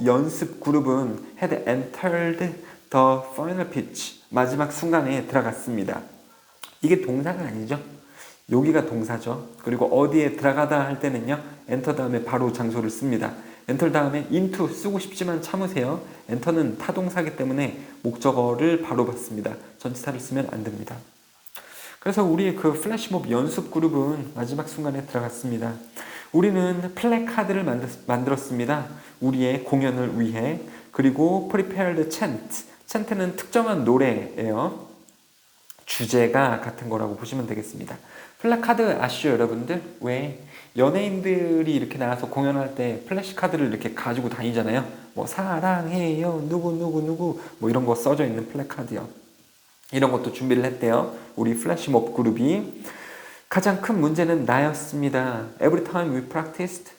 A: 연습 그룹은 had entered the final pitch, 마지막 순간에 들어갔습니다. 이게 동사가 아니죠. 여기가 동사죠. 그리고 어디에 들어가다 할 때는요, enter 다음에 바로 장소를 씁니다. enter 다음에 into 쓰고 싶지만 참으세요. enter는 타동사기 때문에 목적어를 바로 받습니다. 전치사를 쓰면 안 됩니다. 그래서 우리 그 플래시몹 연습 그룹은 마지막 순간에 들어갔습니다. 우리는 플래카드를 만들었습니다. 우리의 공연을 위해. 그리고 prepared chant. chant는 특정한 노래예요. 주제가 같은 거라고 보시면 되겠습니다. 플래카드 아시죠, 여러분들? 왜 연예인들이 이렇게 나와서 공연할 때 플래시카드를 이렇게 가지고 다니잖아요. 뭐 사랑해요, 누구 뭐 이런 거 써져 있는 플래카드요. 이런 것도 준비를 했대요. 우리 플래시몹 그룹이. 가장 큰 문제는 나였습니다. Every time we practiced,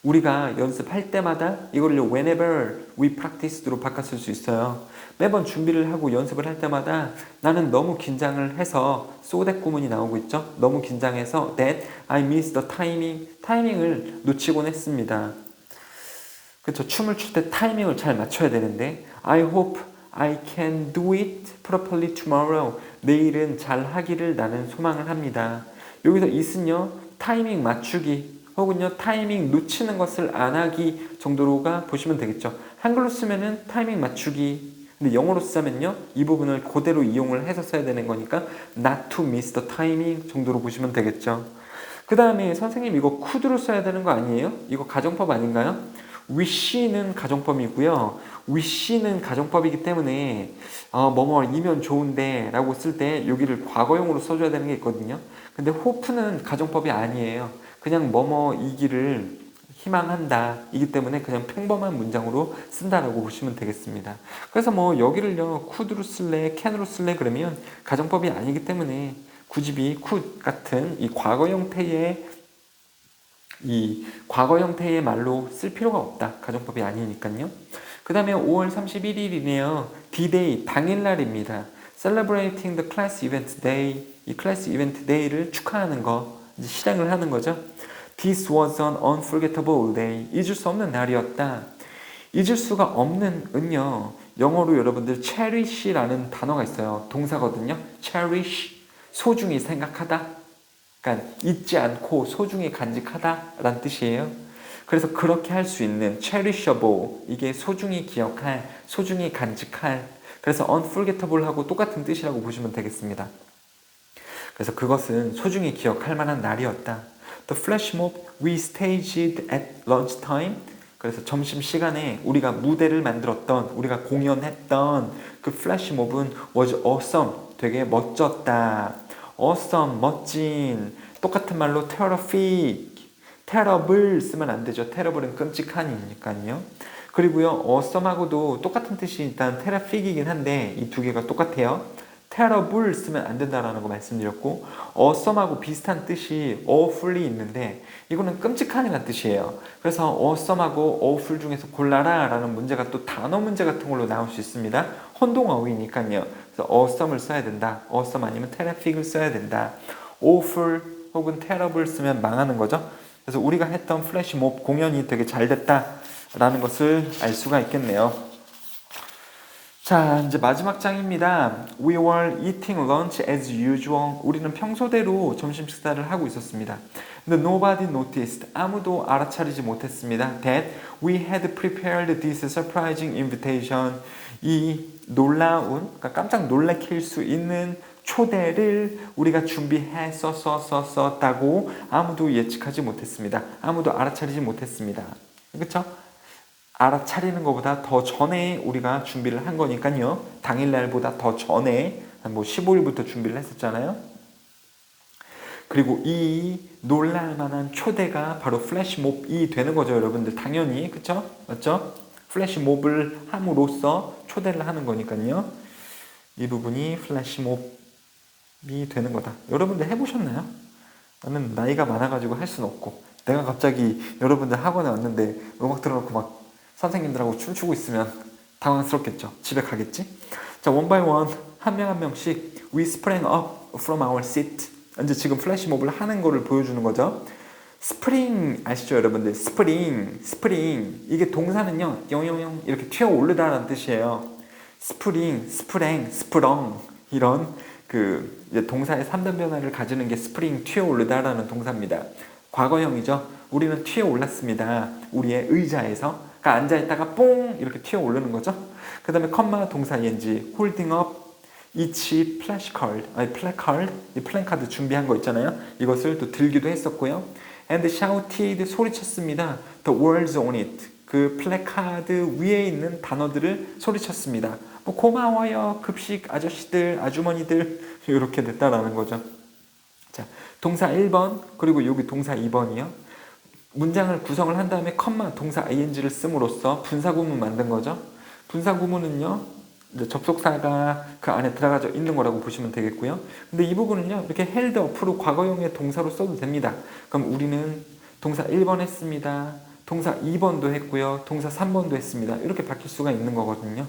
A: 우리가 연습할 때마다 이거를 whenever we practiced로 바꿨을 수 있어요. 매번 준비를 하고 연습을 할 때마다 나는 너무 긴장을 해서 so that 구문이 나오고 있죠. 너무 긴장해서 that I missed the timing, 타이밍을 놓치곤 했습니다. 그렇죠. 춤을 출 때 타이밍을 잘 맞춰야 되는데 I hope I can do it properly tomorrow. 내일은 잘 하기를 나는 소망을 합니다. 여기서 it은요, 타이밍 맞추기 혹은요, 타이밍 놓치는 것을 안 하기 정도로가 보시면 되겠죠. 한글로 쓰면은 타이밍 맞추기. 근데 영어로 쓰면요, 이 부분을 그대로 이용을 해서 써야 되는 거니까 not to miss the timing 정도로 보시면 되겠죠. 그 다음에 선생님 이거 could로 써야 되는 거 아니에요? 이거 가정법 아닌가요? wish는 가정법이고요. wish는 가정법이기 때문에 뭐뭐이면 좋은데 라고 쓸 때 여기를 과거용으로 써줘야 되는 게 있거든요. 근데 hope는 가정법이 아니에요. 그냥 뭐뭐이기를 희망한다 이기 때문에 그냥 평범한 문장으로 쓴다라고 보시면 되겠습니다. 그래서 뭐 여기를요 could로 쓸래 can으로 쓸래 그러면 가정법이 아니기 때문에 굳이 could 같은 이 과거 형태의 말로 쓸 필요가 없다. 가정법이 아니니까요. 그 다음에 5월 31일이네요. D-Day, 당일날입니다. Celebrating the class event day. 이 클래스 이벤트 데이를 축하하는 거, 이제 실행을 하는 거죠. This was an unforgettable day. 잊을 수 없는 날이었다. 잊을 수가 없는 은요, 영어로 여러분들 cherish라는 단어가 있어요. 동사거든요. cherish, 소중히 생각하다. 그러니까 잊지 않고 소중히 간직하다 라는 뜻이에요. 그래서 그렇게 할 수 있는 cherishable, 이게 소중히 기억할, 소중히 간직할, 그래서 unforgettable 하고 똑같은 뜻이라고 보시면 되겠습니다. 그래서 그것은 소중히 기억할 만한 날이었다. The flash mob we staged at lunchtime. 그래서 점심시간에 우리가 무대를 만들었던, 우리가 공연했던 그 플래시 몹은 was awesome, 되게 멋졌다. awesome, 멋진. 똑같은 말로 terrific, terrible 쓰면 안 되죠. terrible은 끔찍한이니까요. 그리고요, awesome하고도 똑같은 뜻이 일단 terrific이긴 한데 이 두 개가 똑같아요. terrible 쓰면 안 된다라는 거 말씀드렸고, awesome하고 비슷한 뜻이 awfully 있는데 이거는 끔찍한이라는 뜻이에요. 그래서 awesome하고 awful 중에서 골라라 라는 문제가 또 단어 문제 같은 걸로 나올 수 있습니다. 혼동어휘니까요. 그래서 awesome을 써야 된다. awesome 아니면 terrific을 써야 된다. awful 혹은 terrible 쓰면 망하는 거죠. 그래서 우리가 했던 플래시몹 공연이 되게 잘 됐다라는 것을 알 수가 있겠네요. 자, 이제 마지막 장입니다. We were eating lunch as usual. 우리는 평소대로 점심 식사를 하고 있었습니다. 근데 nobody noticed. 아무도 알아차리지 못했습니다. That we had prepared this surprising invitation. 이 놀라운, 그러니까 깜짝 놀래킬 수 있는 초대를 우리가 준비했었다고 아무도 예측하지 못했습니다. 아무도 알아차리지 못했습니다. 그렇죠? 알아차리는 것보다 더 전에 우리가 준비를 한 거니까요. 당일날보다 더 전에 뭐 15일부터 준비를 했었잖아요. 그리고 이 놀랄만한 초대가 바로 플래시몹이 되는 거죠, 여러분들. 당연히, 그쵸? 맞죠? 플래시몹을 함으로써 초대를 하는 거니까요. 이 부분이 플래시몹이 되는 거다. 여러분들 해보셨나요? 나는 나이가 많아가지고 할 수는 없고, 내가 갑자기 여러분들 학원에 왔는데 음악 들어놓고 막 선생님들하고 춤추고 있으면 당황스럽겠죠. 집에 가겠지? 자, one by one 한 명 한 명씩 we sprang up from our seat. 이제 지금 플래시몹을 하는 거를 보여주는 거죠. 스프링 아시죠, 여러분들? 스프링 이게 동사는요, 영영영 이렇게 튀어 오르다라는 뜻이에요. 스프링, 스프랭, 스프렁 이런 그 이제 동사의 3단 변화를 가지는 게 스프링, 튀어 오르다라는 동사입니다. 과거형이죠. 우리는 튀어 올랐습니다. 우리의 의자에서. 그러니까 앉아있다가 뽕 이렇게 튀어 오르는 거죠. 그 다음에 컴마 동사 ing, holding up each flashcard, 아니 placard, 이 플랜카드 준비한 거 있잖아요. 이것을 또 들기도 했었고요. and shouted, 소리쳤습니다. the words on it, 그 플래카드 위에 있는 단어들을 소리쳤습니다. 뭐 고마워요, 급식 아저씨들, 아주머니들 이렇게 됐다라는 거죠. 자, 동사 1번 그리고 여기 동사 2번이요. 문장을 구성을 한 다음에 컴마 동사 ing를 씀으로써 분사구문 만든 거죠. 분사구문은요, 이제 접속사가 그 안에 들어가져 있는 거라고 보시면 되겠고요. 근데 이 부분은요, 이렇게 held up로 과거형의 동사로 써도 됩니다. 그럼 우리는 동사 1번 했습니다. 동사 2번도 했고요. 동사 3번도 했습니다. 이렇게 바뀔 수가 있는 거거든요.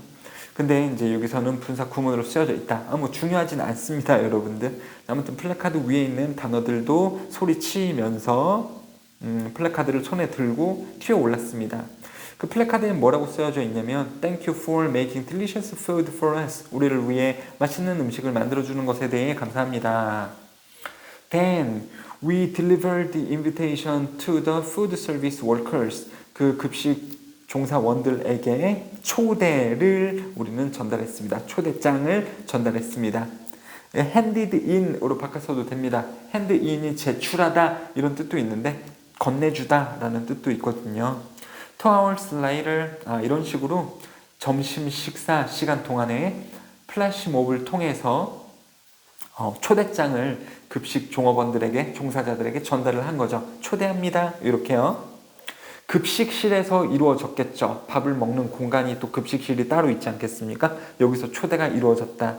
A: 근데 이제 여기서는 분사 구문으로 쓰여져 있다. 뭐 중요하진 않습니다, 여러분들. 아무튼 플래카드 위에 있는 단어들도 소리치면서 플래카드를 손에 들고 튀어 올랐습니다. 그 플래카드에 뭐라고 쓰여져 있냐면 Thank you for making delicious food for us. 우리를 위해 맛있는 음식을 만들어주는 것에 대해 감사합니다. Then we delivered the invitation to the food service workers. 그 급식 종사원들에게 초대를 우리는 전달했습니다. 초대장을 전달했습니다. handed in으로 바꿔서도 됩니다. hand in이 제출하다 이런 뜻도 있는데 건네주다 라는 뜻도 있거든요. 2 hours later, 이런 식으로 점심 식사 시간 동안에 플래시몹을 통해서 초대장을 급식 종업원들에게, 종사자들에게 전달을 한 거죠. 초대합니다. 이렇게요. 급식실에서 이루어졌겠죠. 밥을 먹는 공간이 또 급식실이 따로 있지 않겠습니까? 여기서 초대가 이루어졌다.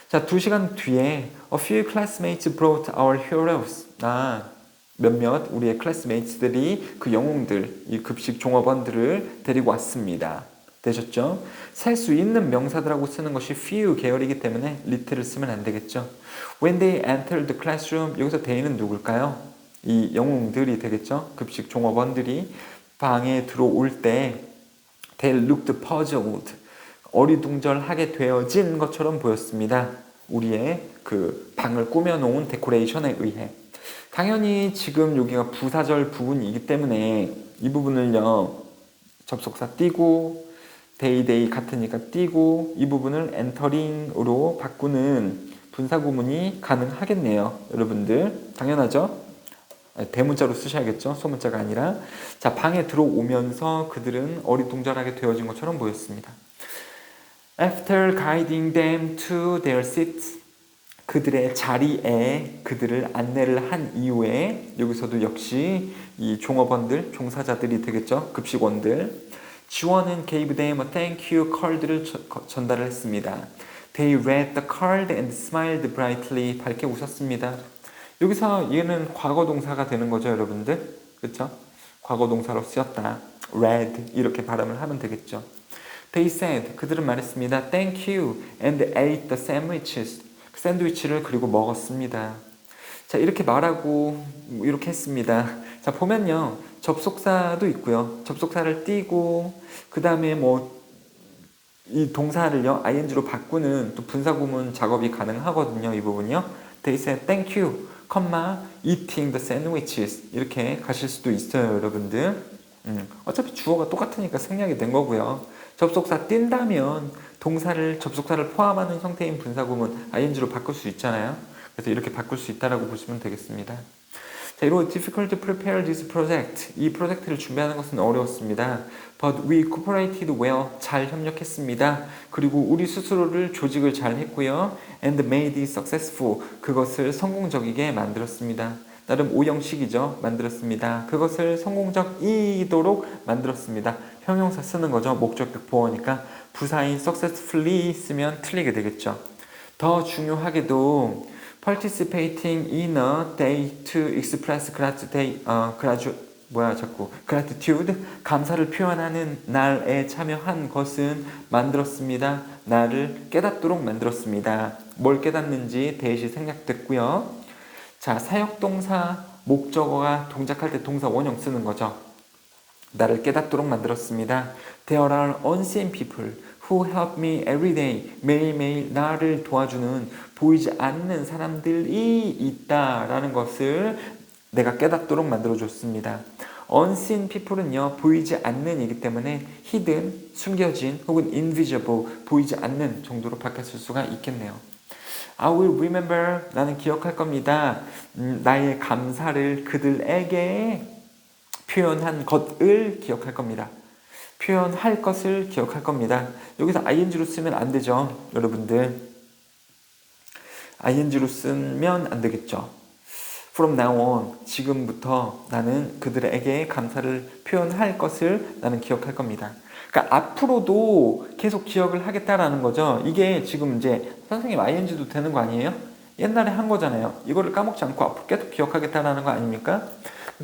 A: 자, 2시간 뒤에 A few classmates brought our heroes. 몇몇 우리의 클래스메이트들이 그 영웅들, 이 급식 종업원들을 데리고 왔습니다. 되셨죠? 셀 수 있는 명사들하고 쓰는 것이 few 계열이기 때문에 little을 쓰면 안 되겠죠. When they entered the classroom, 여기서 they는 누굴까요? 이 영웅들이 되겠죠? 급식 종업원들이 방에 들어올 때 they looked puzzled, 어리둥절하게 되어진 것처럼 보였습니다. 우리의 그 방을 꾸며놓은 데코레이션에 의해. 당연히 지금 여기가 부사절 부분이기 때문에 이 부분을요, 접속사 띄고 데이 같으니까 띄고 이 부분을 엔터링으로 바꾸는 분사구문이 가능하겠네요. 여러분들 당연하죠? 대문자로 쓰셔야겠죠? 소문자가 아니라. 자, 방에 들어오면서 그들은 어리둥절하게 되어진 것처럼 보였습니다. After guiding them to their seats, 그들의 자리에 그들을 안내를 한 이후에, 여기서도 역시 이 종업원들, 종사자들이 되겠죠? 급식원들. 지원은 gave them a thank you card를 전달을 했습니다. They read the card and smiled brightly. 밝게 웃었습니다. 여기서 얘는 과거 동사가 되는 거죠, 여러분들. 그렇죠? 과거 동사로 쓰였다. read 이렇게 발음을 하면 되겠죠. They said, 그들은 말했습니다. Thank you and ate the sandwiches. 샌드위치를 그리고 먹었습니다. 자, 이렇게 말하고 이렇게 했습니다. 자, 보면요, 접속사도 있고요. 접속사를 띄고 그 다음에 뭐 이 동사를요 ing로 바꾸는 또 분사구문 작업이 가능하거든요. 이 부분요. They said thank you, eating the sandwiches. 이렇게 가실 수도 있어요, 여러분들. 어차피 주어가 똑같으니까 생략이 된 거고요. 접속사 띈다면 동사를, 접속사를 포함하는 형태인 분사구문 ing로 바꿀 수 있잖아요. 그래서 이렇게 바꿀 수 있다라고 보시면 되겠습니다. 자, 이로 difficult to prepare this project. 이 프로젝트를 준비하는 것은 어려웠습니다. But we cooperated well. 잘 협력했습니다. 그리고 우리 스스로를 조직을 잘 했고요. And made it successful. 그것을 성공적이게 만들었습니다. 나름 오형식이죠. 만들었습니다. 그것을 성공적이도록 만들었습니다. 형용사 쓰는 거죠. 목적격 보어니까 부사인 successfully 쓰면 틀리게 되겠죠. 더 중요하게도 participating in a day to express gratitude, 감사를 표현하는 날에 참여한 것은 만들었습니다. 나를 깨닫도록 만들었습니다. 뭘 깨닫는지 대시 생략됐고요. 자, 사역동사 목적어가 동작할 때 동사 원형 쓰는 거죠. 나를 깨닫도록 만들었습니다. There are unseen people who help me every day. 매일매일 나를 도와주는 보이지 않는 사람들이 있다라는 것을 내가 깨닫도록 만들어줬습니다. unseen people은요, 보이지 않는 이기 때문에 hidden, 숨겨진 혹은 invisible, 보이지 않는 정도로 바뀌었을 수가 있겠네요. I will remember, 나는 기억할 겁니다. 나의 감사를 그들에게 표현한 것을 기억할 겁니다. 표현할 것을 기억할 겁니다. 여기서 ing로 쓰면 안 되죠, 여러분들. ing로 쓰면 안 되겠죠. From now on, 지금부터 나는 그들에게 감사를 표현할 것을 나는 기억할 겁니다. 그러니까 앞으로도 계속 기억을 하겠다라는 거죠. 이게 지금 이제 선생님 ing도 되는 거 아니에요? 옛날에 한 거잖아요. 이거를 까먹지 않고 앞으로 계속 기억하겠다라는 거 아닙니까?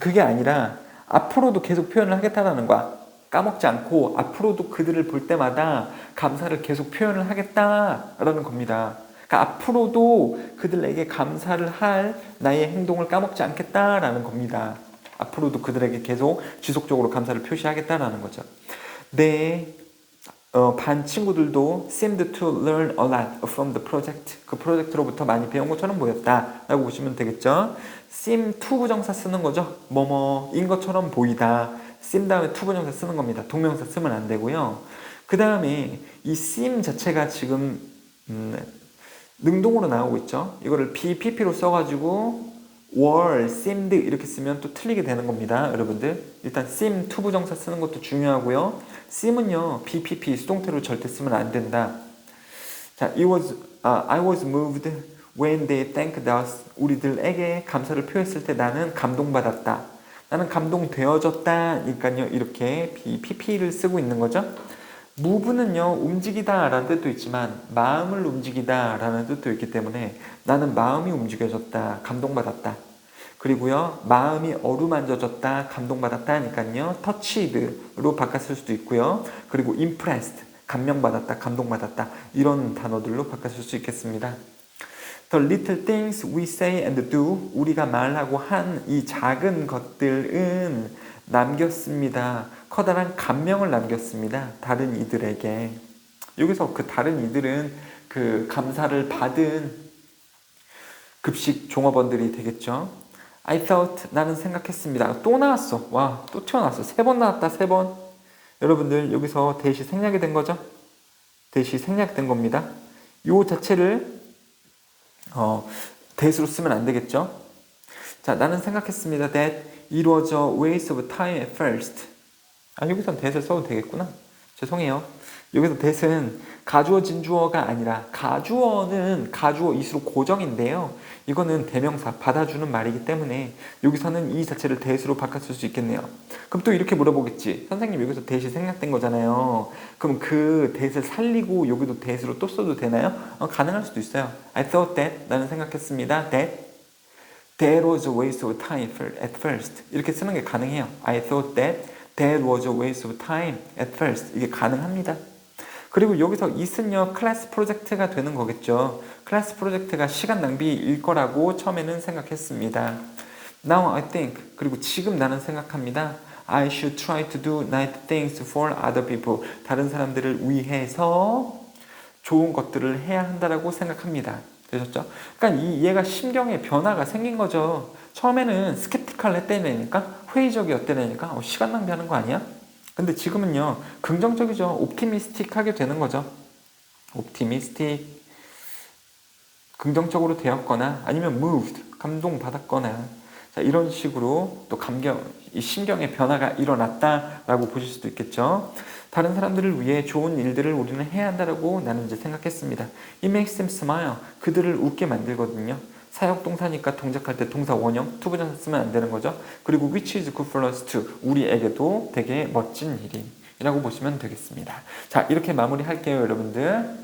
A: 그게 아니라 앞으로도 계속 표현을 하겠다라는 거야. 까먹지 않고 앞으로도 그들을 볼 때마다 감사를 계속 표현을 하겠다라는 겁니다. 그러니까 앞으로도 그들에게 감사를 할 나의 행동을 까먹지 않겠다라는 겁니다. 앞으로도 그들에게 계속 지속적으로 감사를 표시하겠다라는 거죠. 네, 반 친구들도 seemed to learn a lot from the project. 그 프로젝트로부터 많이 배운 것처럼 보였다라고 보시면 되겠죠. seem to 부정사 쓰는 거죠. 뭐뭐인 것처럼 보이다. seem 다음에 to 부정사 쓰는 겁니다. 동명사 쓰면 안 되고요. 그 다음에 이 seem 자체가 지금 능동으로 나오고 있죠. 이거를 BPP로 써가지고 were, seemed 이렇게 쓰면 또 틀리게 되는 겁니다. 여러분들 일단 seem to 부정사 쓰는 것도 중요하고요. seem은요 BPP 수동태로 절대 쓰면 안 된다. 자, I was moved when they thanked us. 우리들에게 감사를 표했을 때 나는 감동받았다. 나는 감동되어졌다니까요. 이렇게 BPP를 쓰고 있는 거죠. move는요 움직이다 라는 뜻도 있지만 마음을 움직이다 라는 뜻도 있기 때문에 나는 마음이 움직여졌다, 감동받았다. 그리고요 마음이 어루만져졌다, 감동받았다 하니까요 touched로 바꿨을 수도 있고요. 그리고 impressed, 감명받았다, 감동받았다, 이런 단어들로 바꿨을 수 있겠습니다. The little things we say and do, 우리가 말하고 한 이 작은 것들은 남겼습니다. 커다란 감명을 남겼습니다. 다른 이들에게. 여기서 그 다른 이들은 그 감사를 받은 급식 종업원들이 되겠죠. I thought, 나는 생각했습니다. 또 나왔어. 와, 또 튀어나왔어. 3번 나왔다, 3번. 여러분들 여기서 대시 생략이 된 거죠? 대시 생략된 겁니다. 요 자체를 대수로 쓰면 안 되겠죠? 자, 나는 생각했습니다. That it was a waste of time at first. 여기선 that을 써도 되겠구나. 죄송해요. 여기서 that은 가주어 진주어가 아니라 가주어는 가주어 이수로 고정인데요. 이거는 대명사 받아주는 말이기 때문에 여기서는 이 자체를 that으로 바꿨을 수 있겠네요. 그럼 또 이렇게 물어보겠지. 선생님 여기서 that이 생략된 거잖아요. 그럼 그 that을 살리고 여기도 that으로 또 써도 되나요? 가능할 수도 있어요. I thought that, 나는 생각했습니다. That was a waste of time at first. 이렇게 쓰는 게 가능해요. I thought that was a waste of time at first. 이게 가능합니다. 그리고 여기서 it은요 클래스 프로젝트가 되는 거겠죠. 클래스 프로젝트가 시간 낭비일 거라고 처음에는 생각했습니다. Now I think, 그리고 지금 나는 생각합니다. I should try to do nice things for other people. 다른 사람들을 위해서 좋은 것들을 해야 한다라고 생각합니다. 되셨죠? 그러니까 얘가 심경의 변화가 생긴 거죠. 처음에는 스캡티컬 했다니까, 회의적이었다니까, 시간 낭비하는 거 아니야? 근데 지금은요 긍정적이죠. 옵티미스틱하게 되는 거죠. 옵티미스틱, 긍정적으로 되었거나 아니면 moved, 감동받았거나, 자, 이런 식으로 또 이 심경의 변화가 일어났다라고 보실 수도 있겠죠. 다른 사람들을 위해 좋은 일들을 우리는 해야 한다라고 나는 이제 생각했습니다. It makes them smile. 그들을 웃게 만들거든요. 사역동사니까 동작할 때 동사 원형, 투부정사 쓰면 안 되는 거죠. 그리고 which is good for us too. 우리에게도 되게 멋진 일이라고 보시면 되겠습니다. 자, 이렇게 마무리할게요, 여러분들.